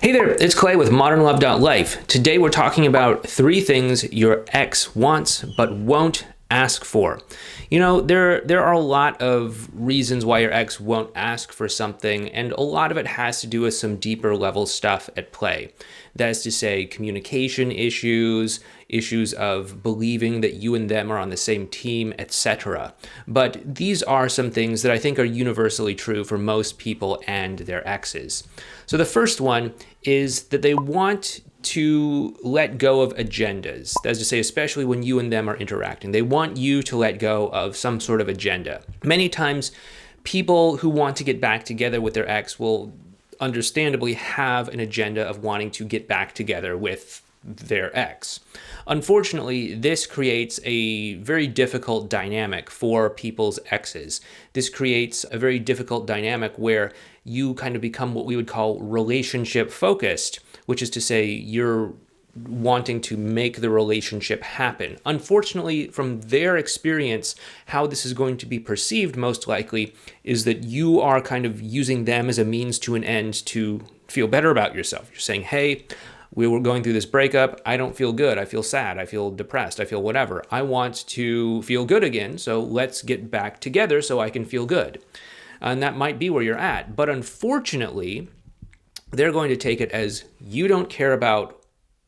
Hey there, it's Clay with modernlove.life. Today we're talking about 3 things your ex wants but won't ask for. You know, there are a lot of reasons why your ex won't ask for something, and a lot of it has to do with some deeper level stuff at play. That is to say, communication issues, issues of believing that you and them are on the same team, etc. But these are some things that I think are universally true for most people and their exes. So the first one is that they want to let go of agendas. That is to say, especially when you and them are interacting. They want you to let go of some sort of agenda. Many times, people who want to get back together with their ex will understandably have an agenda of wanting to get back together with their ex. Unfortunately, this creates a very difficult dynamic for people's exes. This creates a very difficult dynamic where you kind of become what we would call relationship focused, which is to say you're wanting to make the relationship happen. Unfortunately, from their experience, how this is going to be perceived most likely is that you are kind of using them as a means to an end to feel better about yourself. You're saying, hey, we were going through this breakup. I don't feel good. I feel sad. I feel depressed. I feel whatever. I want to feel good again. So let's get back together so I can feel good. And that might be where you're at. But unfortunately, they're going to take it as you don't care about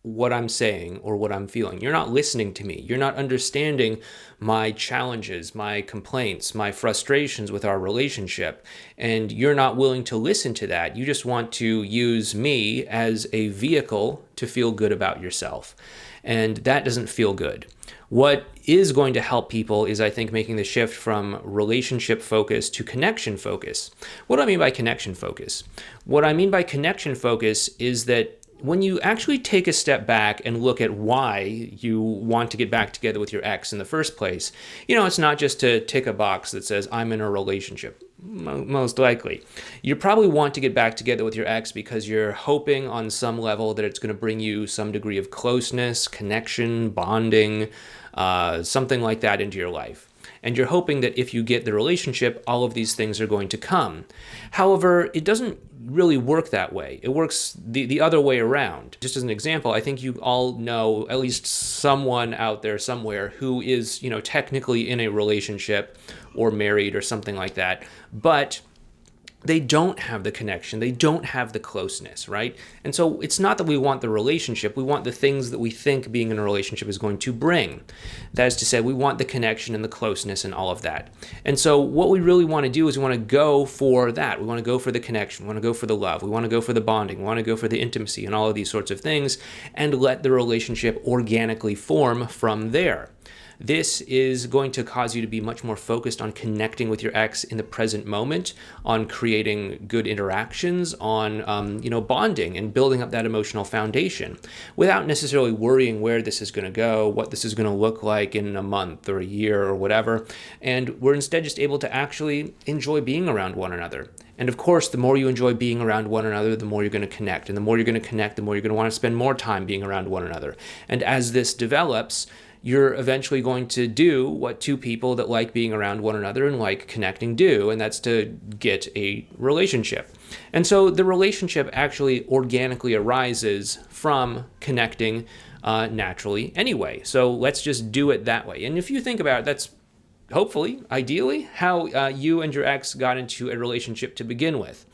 what I'm saying or what I'm feeling. You're not listening to me. You're not understanding my challenges, my complaints, my frustrations with our relationship. And you're not willing to listen to that. You just want to use me as a vehicle to feel good about yourself. And that doesn't feel good. What is going to help people is, I think, making the shift from relationship focus to connection focus. What do I mean by connection focus? What I mean by connection focus is that when you actually take a step back and look at why you want to get back together with your ex in the first place, you know, it's not just to tick a box that says, I'm in a relationship. Most likely. You probably want to get back together with your ex because you're hoping on some level that it's going to bring you some degree of closeness, connection, bonding, something like that into your life. And you're hoping that if you get the relationship, all of these things are going to come. However, it doesn't really work that way. It works the other way around. Just as an example, I think you all know at least someone out there somewhere who is, you know, technically in a relationship or married or something like that, but they don't have the connection, they don't have the closeness, right? And so it's not that we want the relationship, we want the things that we think being in a relationship is going to bring. That is to say, we want the connection and the closeness and all of that. And so what we really want to do is we want to go for that. We want to go for the connection, we want to go for the love, we want to go for the bonding, we want to go for the intimacy and all of these sorts of things, and let the relationship organically form from there. This is going to cause you to be much more focused on connecting with your ex in the present moment, on creating good interactions, on bonding and building up that emotional foundation without necessarily worrying where this is going to go, what this is going to look like in a month or a year or whatever. And we're instead just able to actually enjoy being around one another. And of course, the more you enjoy being around one another, the more you're going to connect. And the more you're going to connect, the more you're going to want to spend more time being around one another. And as this develops, you're eventually going to do what 2 people that like being around one another and like connecting do, and that's to get a relationship. And so the relationship actually organically arises from connecting naturally anyway. So let's just do it that way. And if you think about it, that's hopefully, ideally, how you and your ex got into a relationship to begin with.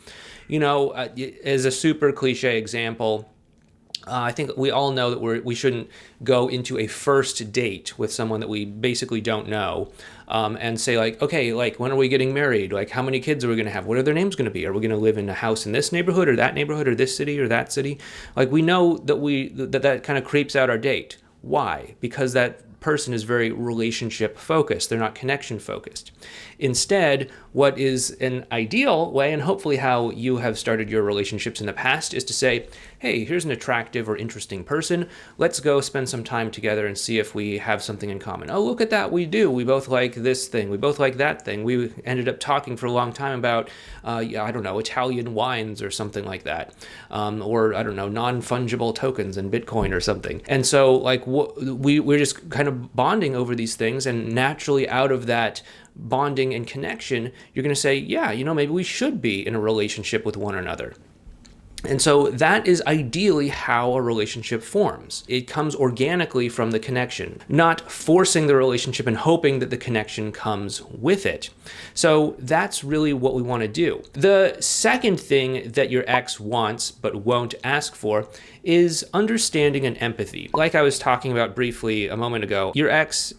You know, as a super cliche example, I think we all know that we shouldn't go into a first date with someone that we basically don't know and say like, okay, like when are we getting married? Like how many kids are we going to have? What are their names going to be? Are we going to live in a house in this neighborhood or this city or that city? Like we know that that kind of creeps out our date. Why? Because that person is very relationship focused. They're not connection focused. Instead, what is an ideal way, and hopefully how you have started your relationships in the past, is to say, hey, here's an attractive or interesting person. Let's go spend some time together and see if we have something in common. Oh, look at that. We do. We both like this thing. We both like that thing. We ended up talking for a long time about, Italian wines or something like that. Or, non-fungible tokens and Bitcoin or something. And so, we're just kind of bonding over these things, and naturally out of that bonding and connection, you're going to say, yeah, maybe we should be in a relationship with one another. And so that is ideally how a relationship forms. It comes organically from the connection, not forcing the relationship and hoping that the connection comes with it. So that's really what we want to do. The second thing that your ex wants but won't ask for is understanding and empathy. Like I was talking about briefly a moment ago, your ex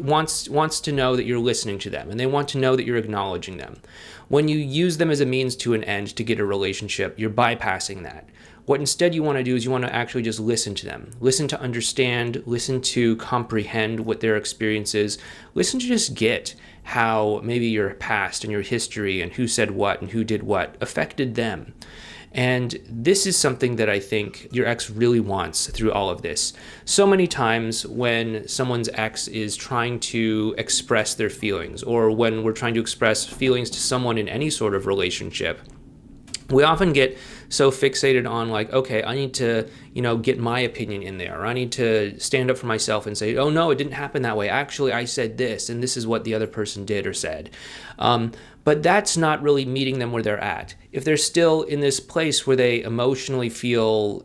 wants to know that you're listening to them, and they want to know that you're acknowledging them. When you use them as a means to an end to get a relationship, you're bypassing that. What instead you want to do is you want to actually just listen to them. Listen to understand, listen to comprehend what their experience is. Listen to just get how maybe your past and your history and who said what and who did what affected them. And this is something that I think your ex really wants through all of this. So many times when someone's ex is trying to express their feelings, or when we're trying to express feelings to someone in any sort of relationship, we often get so fixated on like, okay, I need to, get my opinion in there. Or I need to stand up for myself and say, oh no, it didn't happen that way. Actually, I said this, and this is what the other person did or said. But that's not really meeting them where they're at. If they're still in this place where they emotionally feel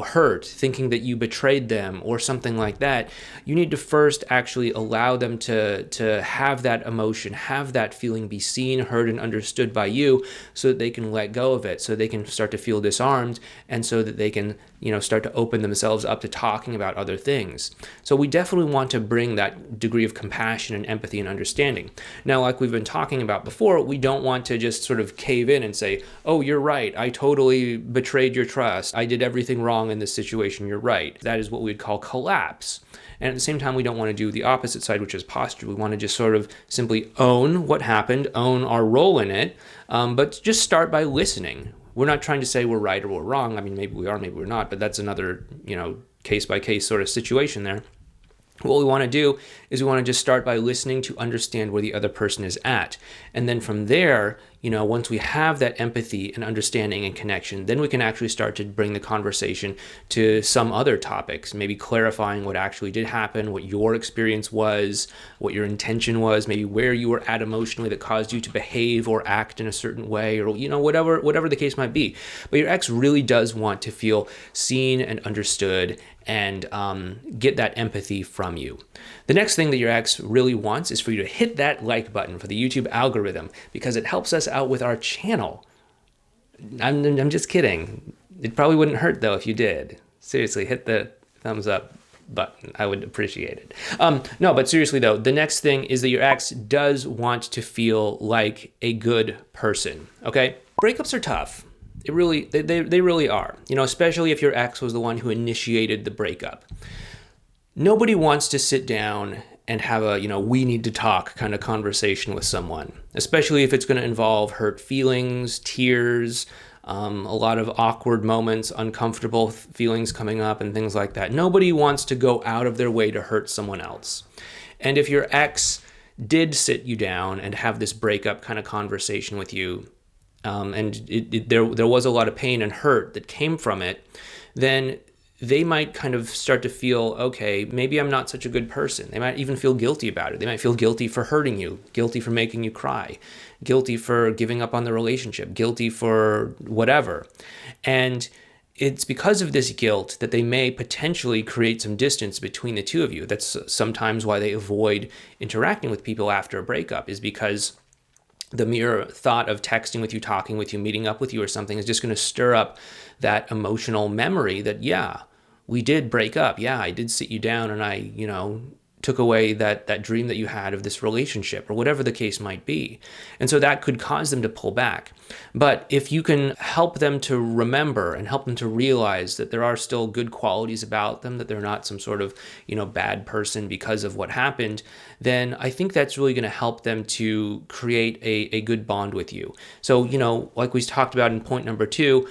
hurt, thinking that you betrayed them or something like that, you need to first actually allow them to have that emotion, have that feeling, be seen, heard, and understood by you, so that they can let go of it, so they can start to feel disarmed, and so that they can start to open themselves up to talking about other things. So we definitely want to bring that degree of compassion and empathy and understanding. Now, like we've been talking about before, we don't want to just sort of cave in and say, oh, you're right, I totally betrayed your trust, I did everything wrong in this situation, you're right. That is what we would call collapse. And at the same time, we don't want to do the opposite side, which is posture. We want to just sort of simply own what happened, own our role in it, but just start by listening. We're not trying to say we're right or we're wrong. I mean, maybe we are, maybe we're not, but that's another, case-by-case sort of situation there. What we want to do is we want to just start by listening to understand where the other person is at. And then from there, once we have that empathy and understanding and connection, then we can actually start to bring the conversation to some other topics, maybe clarifying what actually did happen, what your experience was, what your intention was, maybe where you were at emotionally that caused you to behave or act in a certain way, or, whatever the case might be. But your ex really does want to feel seen and understood and get that empathy from you. The next thing that your ex really wants is for you to hit that like button for the YouTube algorithm, because it helps us out with our channel. I'm just kidding. It probably wouldn't hurt though if you did. Seriously, hit the thumbs up button. I would appreciate it. No, but seriously though, the next thing is that your ex does want to feel like a good person. Okay? Breakups are tough. They really are, especially if your ex was the one who initiated the breakup. Nobody wants to sit down and have a, we need to talk kind of conversation with someone, especially if it's going to involve hurt feelings, tears, a lot of awkward moments, uncomfortable feelings coming up and things like that. Nobody wants to go out of their way to hurt someone else. And if your ex did sit you down and have this breakup kind of conversation with you, and there was a lot of pain and hurt that came from it, then they might kind of start to feel, okay, maybe I'm not such a good person. They might even feel guilty about it. They might feel guilty for hurting you, guilty for making you cry, guilty for giving up on the relationship, guilty for whatever. And it's because of this guilt that they may potentially create some distance between the two of you. That's sometimes why they avoid interacting with people after a breakup, is because the mere thought of texting with you, talking with you, meeting up with you or something is just going to stir up that emotional memory that, yeah, we did break up. Yeah, I did sit you down and I, took away that dream that you had of this relationship, or whatever the case might be. And so that could cause them to pull back. But if you can help them to remember and help them to realize that there are still good qualities about them, that they're not some sort of, bad person because of what happened, then I think that's really going to help them to create a good bond with you. So, like we talked about in point number 2,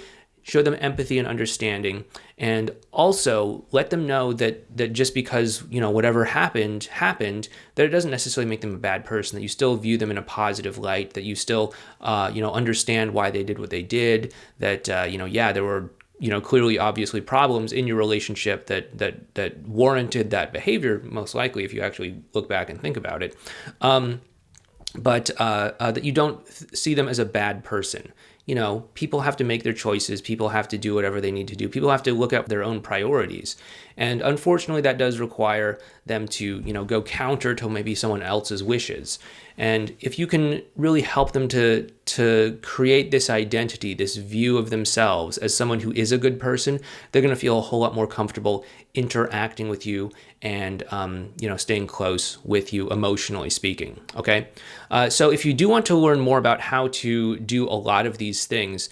show them empathy and understanding, and also let them know that just because, whatever happened, that it doesn't necessarily make them a bad person, that you still view them in a positive light, that you still, understand why they did what they did, that, there were, clearly, obviously problems in your relationship that warranted that behavior, most likely, if you actually look back and think about it. But that you don't see them as a bad person. people have to make their choices. People have to do whatever they need to do. People have to look at their own priorities. And unfortunately, that does require them to, go counter to maybe someone else's wishes. And if you can really help them to create this identity, this view of themselves as someone who is a good person, they're going to feel a whole lot more comfortable interacting with you and, staying close with you emotionally speaking. Okay. So if you do want to learn more about how to do a lot of these things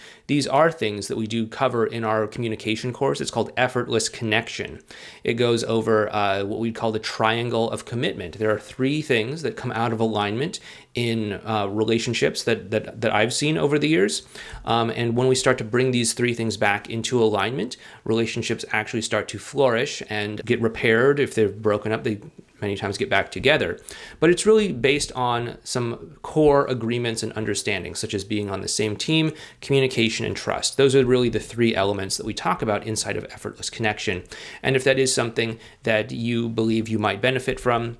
are things that we do cover in our communication course. It's called Effortless Connection. It goes over what we call the triangle of commitment. There are 3 things that come out of alignment in relationships that I've seen over the years. And when we start to bring these 3 things back into alignment, relationships actually start to flourish and get repaired. If they're broken up, they many times get back together. But it's really based on some core agreements and understandings, such as being on the same team, communication, and trust. Those are really the 3 elements that we talk about inside of Effortless Connection. And if that is something that you believe you might benefit from,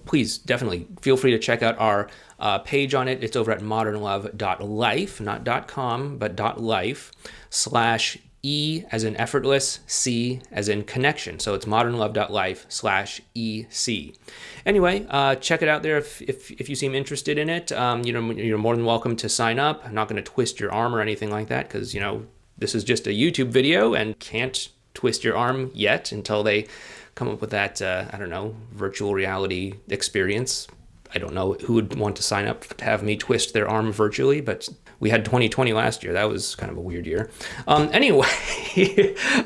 please definitely feel free to check out our page on it. It's over at modernlove.life, not .com, but .life/E as in effortless, C as in connection. So it's modernlove.life/EC. Anyway, check it out there if you seem interested in it. You're more than welcome to sign up. I'm not going to twist your arm or anything like that because, this is just a YouTube video and can't twist your arm yet until they come up with that, virtual reality experience. I don't know who would want to sign up to have me twist their arm virtually, but we had 2020 last year. That was kind of a weird year. Anyway,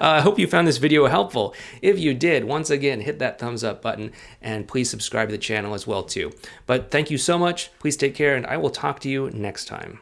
I hope you found this video helpful. If you did, once again, hit that thumbs up button and please subscribe to the channel as well too. But thank you so much. Please take care and I will talk to you next time.